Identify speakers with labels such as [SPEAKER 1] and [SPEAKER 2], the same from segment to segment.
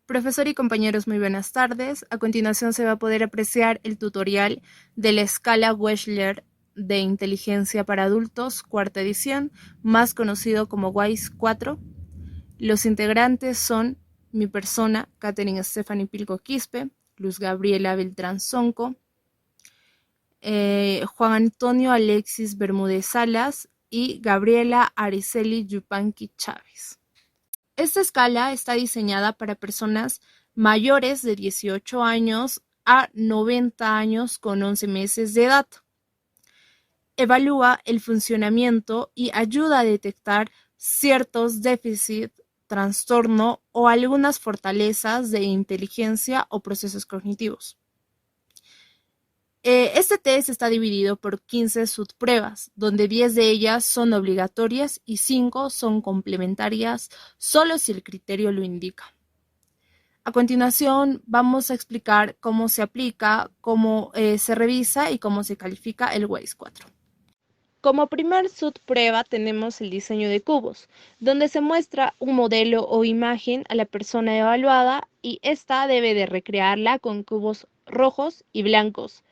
[SPEAKER 1] Profesor y compañeros, muy buenas tardes. A continuación se va a poder apreciar el tutorial de la escala Wechsler de inteligencia para adultos, cuarta edición, más conocido como WISE 4. Los integrantes son mi persona, Catherine Stephanie Pilco Quispe, Luz Gabriela Beltrán Zonco, Juan Antonio Alexis Bermúdez Salas y Gabriela Araceli Yupanqui Chávez. Esta escala está diseñada para personas mayores de 18 años a 90 años con 11 meses de edad. Evalúa el funcionamiento y ayuda a detectar ciertos déficits, trastorno o algunas fortalezas de inteligencia o procesos cognitivos. Este test está dividido por 15 subpruebas, donde 10 de ellas son obligatorias y 5 son complementarias, solo si el criterio lo indica. A continuación, vamos a explicar cómo se aplica, cómo se revisa y cómo se califica el WISE 4. Como primer subprueba tenemos el diseño de cubos, donde se muestra un modelo o imagen a la persona evaluada y ésta debe de recrearla con cubos rojos y blancos.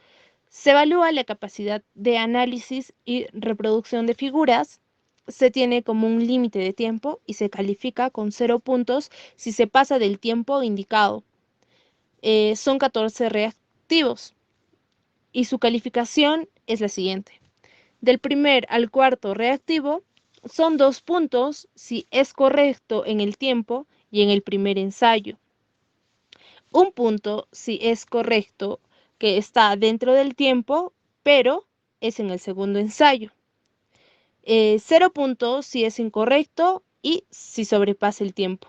[SPEAKER 1] Se evalúa la capacidad de análisis y reproducción de figuras, se tiene como un límite de tiempo y se califica con 0 puntos si se pasa del tiempo indicado. Son 14 reactivos y su calificación es la siguiente. Del primer al cuarto reactivo son 2 puntos si es correcto en el tiempo y en el primer ensayo. 1 punto si es correcto que está dentro del tiempo, pero es en el segundo ensayo. 0 puntos si es incorrecto y si sobrepasa el tiempo.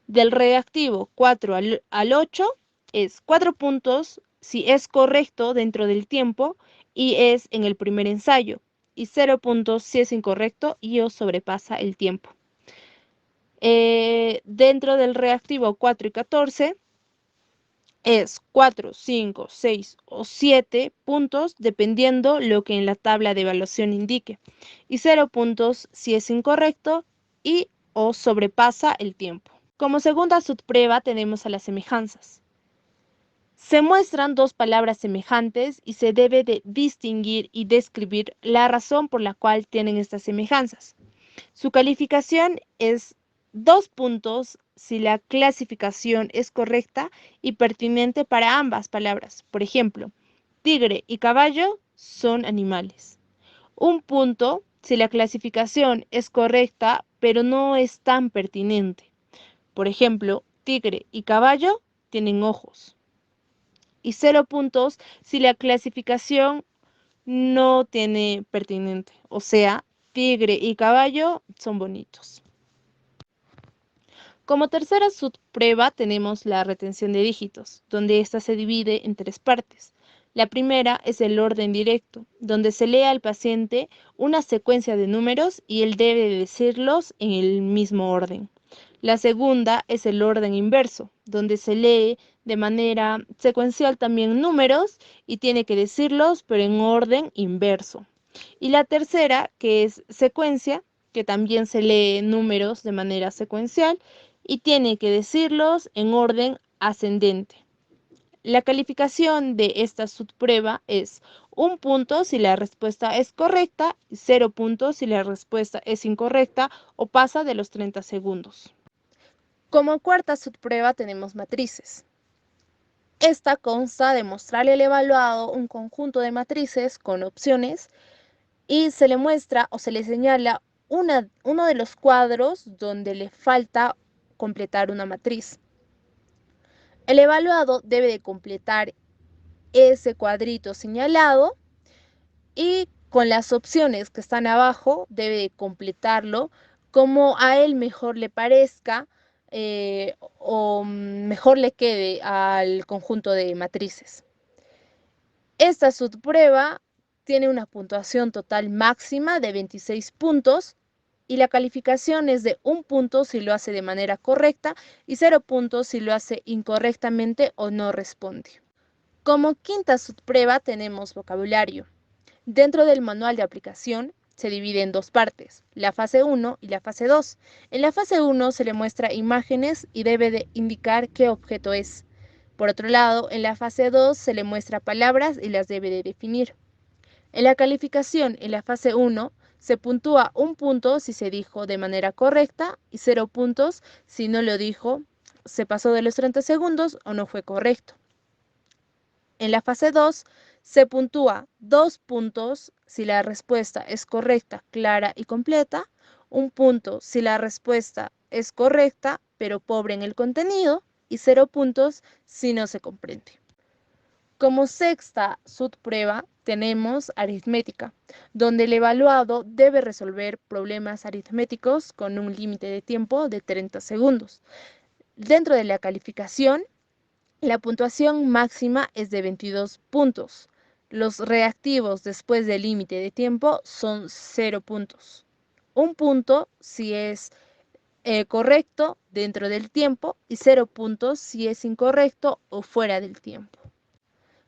[SPEAKER 1] Del reactivo 4 al 8 es 4 puntos si es correcto dentro del tiempo y es en el primer ensayo, y 0 puntos si es incorrecto y o sobrepasa el tiempo. Dentro del reactivo 4 y 14 es 4, 5, 6 o 7 puntos dependiendo lo que en la tabla de evaluación indique, y 0 puntos si es incorrecto y o sobrepasa el tiempo. Como segunda subprueba tenemos a las semejanzas. Se muestran 2 palabras semejantes y se debe de distinguir y describir la razón por la cual tienen estas semejanzas. Su calificación es 2 puntos si la clasificación es correcta y pertinente para ambas palabras. Por ejemplo, tigre y caballo son animales. 1 punto si la clasificación es correcta pero no es tan pertinente. Por ejemplo, tigre y caballo tienen ojos. Y 0 puntos si la clasificación no tiene pertinente, o sea, tigre y caballo son bonitos. Como tercera subprueba tenemos la retención de dígitos, donde ésta se divide en 3 partes. La primera es el orden directo, donde se lee al paciente una secuencia de números y él debe decirlos en el mismo orden. La segunda es el orden inverso, donde se lee de manera secuencial también números y tiene que decirlos, pero en orden inverso. Y la tercera, que es secuencia, que también se lee números de manera secuencial y tiene que decirlos en orden ascendente. La calificación de esta subprueba es 1 punto si la respuesta es correcta y 0 puntos si la respuesta es incorrecta o pasa de los 30 segundos. Como cuarta subprueba tenemos matrices. Esta consta de mostrarle al evaluado un conjunto de matrices con opciones y se le muestra o se le señala uno de los cuadros donde le falta completar una matriz. El evaluado debe de completar ese cuadrito señalado y con las opciones que están abajo debe de completarlo como a él mejor le parezca o mejor le quede al conjunto de matrices. Esta subprueba tiene una puntuación total máxima de 26 puntos y la calificación es de 1 punto si lo hace de manera correcta y 0 puntos si lo hace incorrectamente o no responde. Como quinta subprueba tenemos vocabulario. Dentro del manual de aplicación se divide en dos partes, la fase 1 y la fase 2. En la fase 1 se le muestra imágenes y debe de indicar qué objeto es. Por otro lado, en la fase 2 se le muestra palabras y las debe de definir. En la calificación en la fase 1 se puntúa un punto si se dijo de manera correcta y 0 puntos si no lo dijo, se pasó de los 30 segundos o no fue correcto. En la fase 2 se puntúa 2 puntos si la respuesta es correcta, clara y completa, un punto si la respuesta es correcta pero pobre en el contenido y 0 puntos si no se comprende. Como sexta subprueba tenemos aritmética, donde el evaluado debe resolver problemas aritméticos con un límite de tiempo de 30 segundos. Dentro de la calificación, la puntuación máxima es de 22 puntos. Los reactivos después del límite de tiempo son 0 puntos. Un punto si es correcto dentro del tiempo y 0 puntos si es incorrecto o fuera del tiempo.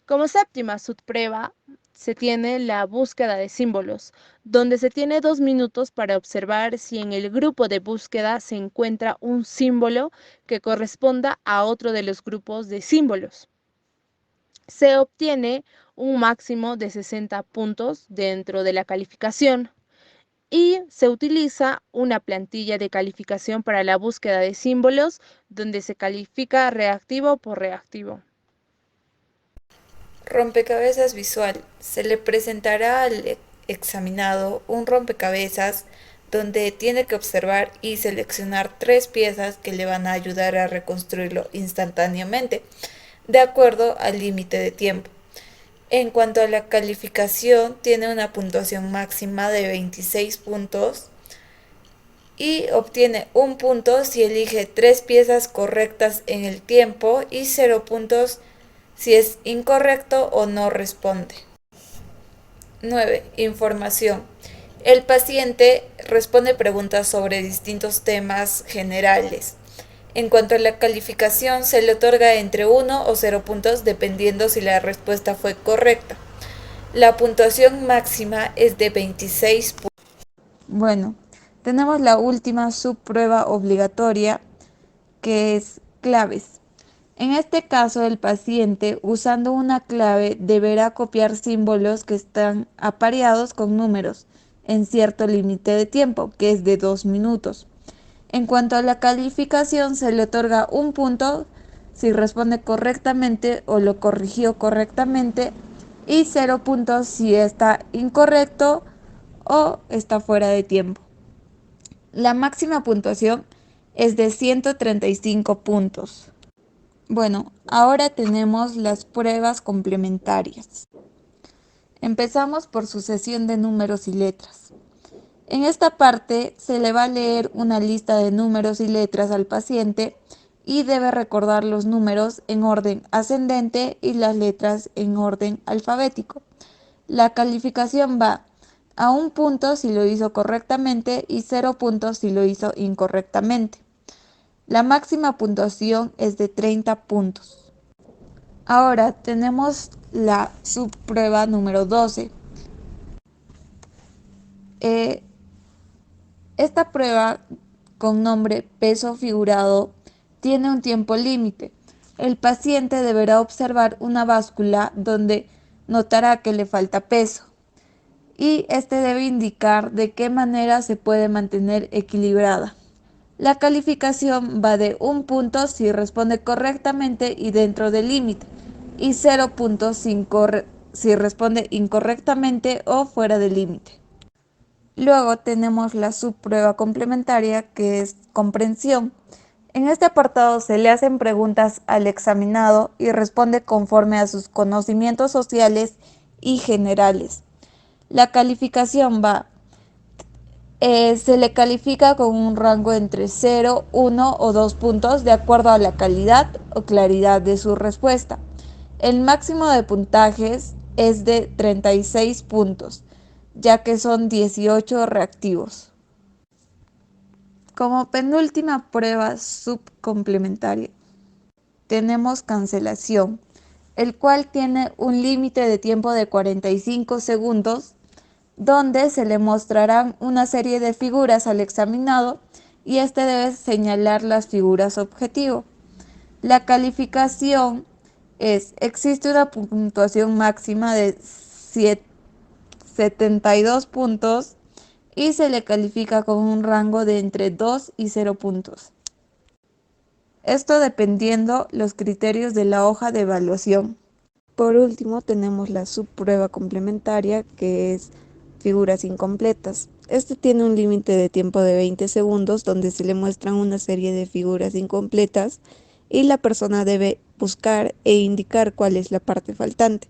[SPEAKER 1] Como séptima subprueba se tiene la búsqueda de símbolos, donde se tiene 2 minutos para observar si en el grupo de búsqueda se encuentra un símbolo que corresponda a otro de los grupos de símbolos. Se obtiene un máximo de 60 puntos dentro de la calificación y se utiliza una plantilla de calificación para la búsqueda de símbolos donde se califica reactivo por reactivo.
[SPEAKER 2] Rompecabezas visual. Se le presentará al examinado un rompecabezas donde tiene que observar y seleccionar 3 piezas que le van a ayudar a reconstruirlo instantáneamente, de acuerdo al límite de tiempo. En cuanto a la calificación, tiene una puntuación máxima de 26 puntos y obtiene un punto si elige 3 piezas correctas en el tiempo y 0 puntos si es incorrecto o no responde. 9. Información. El paciente responde preguntas sobre distintos temas generales. En cuanto a la calificación, se le otorga entre 1 o 0 puntos dependiendo si la respuesta fue correcta. La puntuación máxima es de 26 puntos. Bueno, tenemos la última subprueba obligatoria que es claves. En este caso, el paciente, usando una clave, deberá copiar símbolos que están apareados con números en cierto límite de tiempo, que es de 2 minutos. En cuanto a la calificación, se le otorga un punto si responde correctamente o lo corrigió correctamente y 0 puntos si está incorrecto o está fuera de tiempo. La máxima puntuación es de 135 puntos. Bueno, ahora tenemos las pruebas complementarias. Empezamos por sucesión de números y letras. En esta parte se le va a leer una lista de números y letras al paciente y debe recordar los números en orden ascendente y las letras en orden alfabético. La calificación va a un punto si lo hizo correctamente y 0 puntos si lo hizo incorrectamente. La máxima puntuación es de 30 puntos. Ahora tenemos la subprueba número 12. Esta prueba con nombre peso figurado tiene un tiempo límite. El paciente deberá observar una báscula donde notará que le falta peso y este debe indicar de qué manera se puede mantener equilibrada. La calificación va de un punto si responde correctamente y dentro del límite y 0 puntos si responde incorrectamente o fuera del límite. Luego tenemos la subprueba complementaria que es comprensión. En este apartado se le hacen preguntas al examinado y responde conforme a sus conocimientos sociales y generales. La calificación se le califica con un rango entre 0, 1 o 2 puntos de acuerdo a la calidad o claridad de su respuesta. El máximo de puntajes es de 36 puntos, ya que son 18 reactivos. Como penúltima prueba subcomplementaria, tenemos cancelación, el cual tiene un límite de tiempo de 45 segundos
[SPEAKER 3] donde se le mostrarán una serie de figuras al examinado y este debe señalar las figuras objetivo. La calificación existe una puntuación máxima de 72 puntos y se le califica con un rango de entre 2 y 0 puntos. Esto dependiendo los criterios de la hoja de evaluación. Por último, tenemos la subprueba complementaria, que es figuras incompletas. Este tiene un límite de tiempo de 20 segundos donde se le muestran una serie de figuras incompletas y la persona debe buscar e indicar cuál es la parte faltante.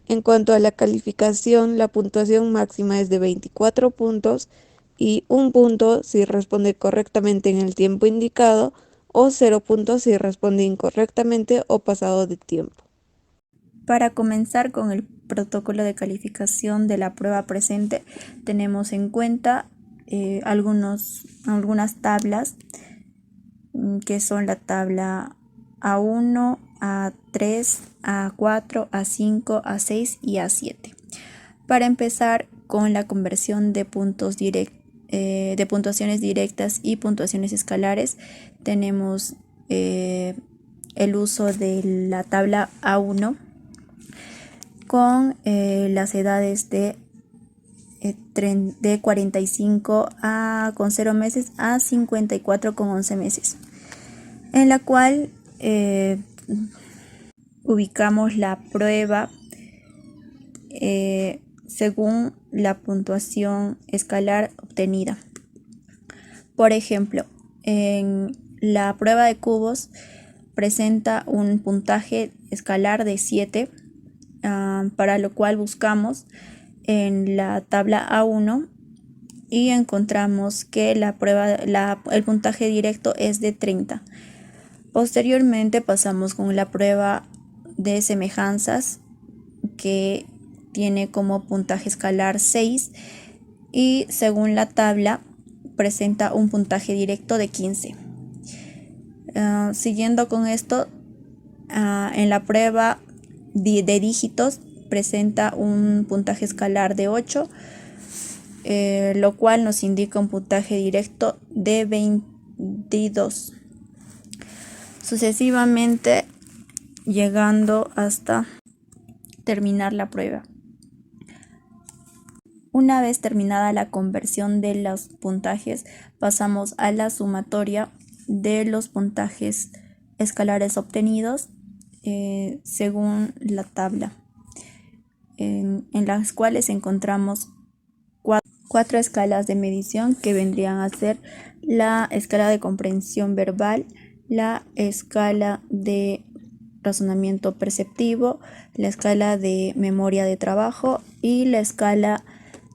[SPEAKER 3] En cuanto a la calificación, la puntuación máxima es de 24 puntos y un punto si responde correctamente en el tiempo indicado o 0 puntos si responde incorrectamente o pasado de tiempo.
[SPEAKER 4] Para comenzar con el protocolo de calificación de la prueba presente, tenemos en cuenta algunas tablas que son la tabla A1, A3, A4, A5, A6 y A7. Para empezar con la conversión de de puntuaciones directas y puntuaciones escalares, tenemos el uso de la tabla A1 con las edades de 45 con 0 meses a 54 con 11 meses, en la cual ubicamos la prueba según la puntuación escalar obtenida. Por ejemplo, en la prueba de cubos presenta un puntaje escalar de 7, para lo cual buscamos en la tabla A1 y encontramos que el puntaje directo es de 30. Posteriormente pasamos con la prueba de semejanzas, que tiene como puntaje escalar 6 y según la tabla presenta un puntaje directo de 15. Siguiendo con esto, en la prueba de dígitos presenta un puntaje escalar de 8, lo cual nos indica un puntaje directo de 22. Sucesivamente, llegando hasta terminar la prueba. Una vez terminada la conversión de los puntajes, pasamos a la sumatoria de los puntajes escalares obtenidos según la tabla, en las cuales encontramos cuatro escalas de medición, que vendrían a ser la escala de comprensión verbal, la escala de razonamiento perceptivo, la escala de memoria de trabajo y la escala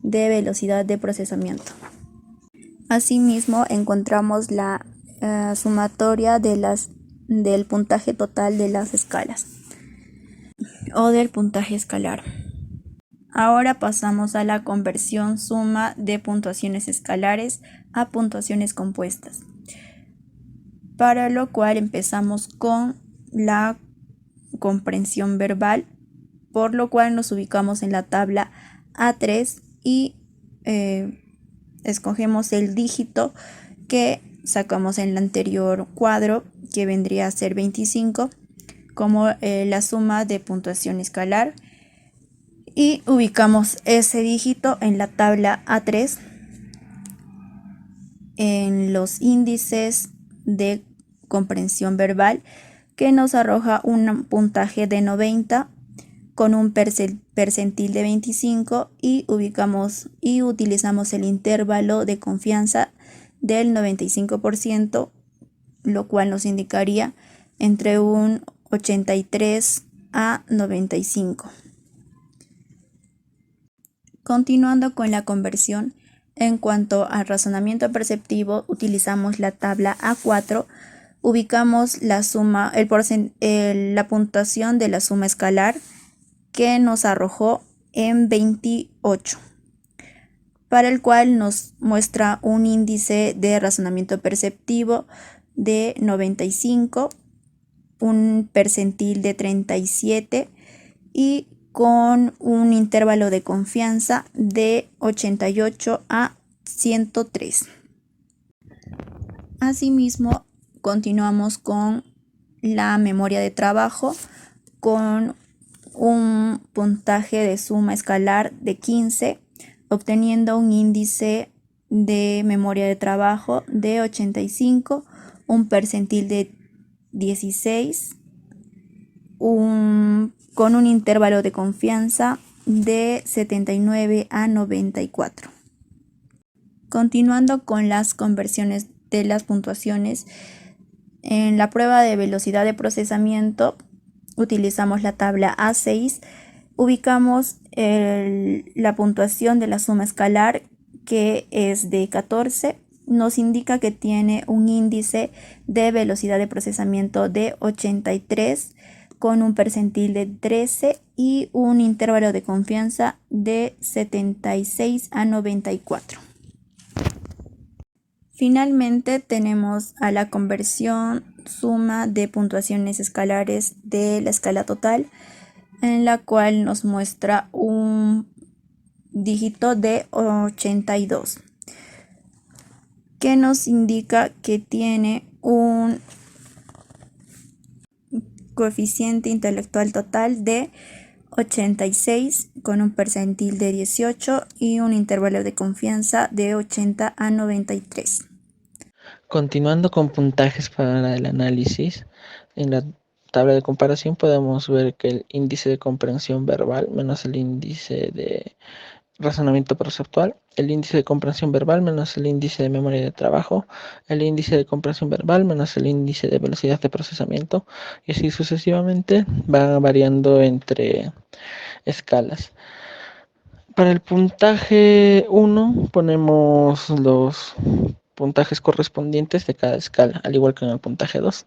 [SPEAKER 4] de velocidad de procesamiento. Asimismo, encontramos la sumatoria del puntaje total de las escalas o del puntaje escalar. Ahora pasamos a la conversión suma de puntuaciones escalares a puntuaciones compuestas, para lo cual empezamos con la comprensión verbal, por lo cual nos ubicamos en la tabla A3 y escogemos el dígito que sacamos en el anterior cuadro, que vendría a ser 25, como la suma de puntuación escalar, y ubicamos ese dígito en la tabla A3 en los índices de comprensión verbal, que nos arroja un puntaje de 90 con un percentil de 25, y utilizamos el intervalo de confianza del 95%, lo cual nos indicaría entre un 83 a 95. Continuando con la conversión, en cuanto al razonamiento perceptivo, utilizamos la tabla A4, ubicamos la puntuación de la suma escalar, que nos arrojó en 28, para el cual nos muestra un índice de razonamiento perceptivo de 95, un percentil de 37 y con un intervalo de confianza de 88 a 103. Asimismo, continuamos con la memoria de trabajo con un puntaje de suma escalar de 15, obteniendo un índice de memoria de trabajo de 85, un percentil de 16, con un intervalo de confianza de 79 a 94. Continuando con las conversiones de las puntuaciones, en la prueba de velocidad de procesamiento utilizamos la tabla A6, ubicamos la puntuación de la suma escalar, que es de 14, nos indica que tiene un índice de velocidad de procesamiento de 83 con un percentil de 13 y un intervalo de confianza de 76 a 94. Finalmente tenemos a la conversión suma de puntuaciones escalares de la escala total, en la cual nos muestra un dígito de 82, que nos indica que tiene un coeficiente intelectual total de 86 con un percentil de 18 y un intervalo de confianza de 80 a 93.
[SPEAKER 5] Continuando con puntajes para el análisis, en la tabla de comparación podemos ver que el índice de comprensión verbal menos el índice de razonamiento perceptual, el índice de comprensión verbal menos el índice de memoria de trabajo, el índice de comprensión verbal menos el índice de velocidad de procesamiento, y así sucesivamente va variando entre escalas. Para el puntaje 1 ponemos los puntajes correspondientes de cada escala, al igual que en el puntaje 2,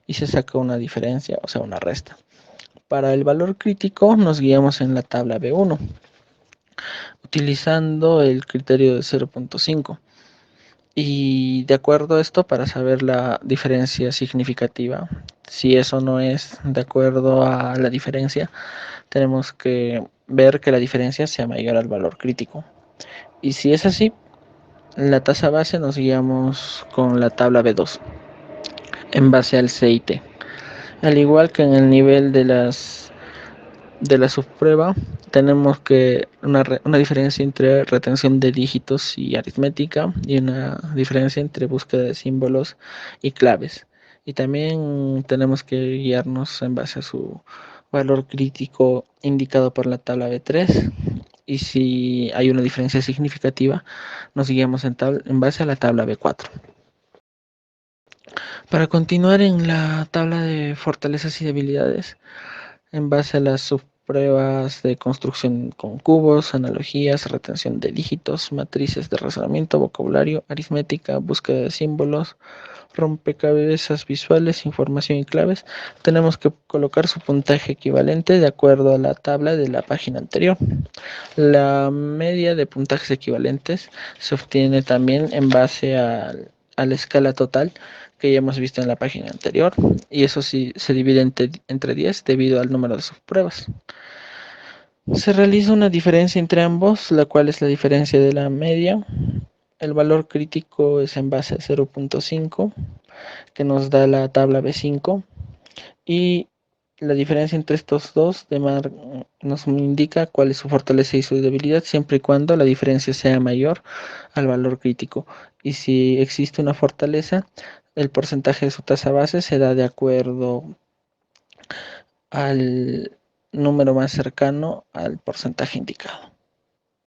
[SPEAKER 5] y se saca una diferencia, o sea, una resta. Para el valor crítico nos guiamos en la tabla B1, utilizando el criterio de 0.5. Y de acuerdo a esto, para saber la diferencia significativa, si eso no es de acuerdo a la diferencia, tenemos que ver que la diferencia sea mayor al valor crítico. Y si es así, en la tasa base nos guiamos con la tabla B2 en base al CIT. Al igual que en el nivel de la subprueba, tenemos que una diferencia entre retención de dígitos y aritmética, y una diferencia entre búsqueda de símbolos y claves. Y también tenemos que guiarnos en base a su valor crítico indicado por la tabla B3. Y si hay una diferencia significativa, nos guiamos en base a la tabla B4. Para continuar en la tabla de fortalezas y debilidades, en base a las subpruebas de construcción con cubos, analogías, retención de dígitos, matrices de razonamiento, vocabulario, aritmética, búsqueda de símbolos, rompecabezas visuales, información y claves, tenemos que colocar su puntaje equivalente de acuerdo a la tabla de la página anterior. La media de puntajes equivalentes se obtiene también en base a la escala total que ya hemos visto en la página anterior, y eso sí se divide entre 10 debido al número de subpruebas. Se realiza una diferencia entre ambos, la cual es la diferencia de la media. El valor crítico es en base a 0.5, que nos da la tabla B5, y la diferencia entre estos dos nos indica cuál es su fortaleza y su debilidad, siempre y cuando la diferencia sea mayor al valor crítico. Y si existe una fortaleza, el porcentaje de su tasa base se da de acuerdo al número más cercano al porcentaje indicado.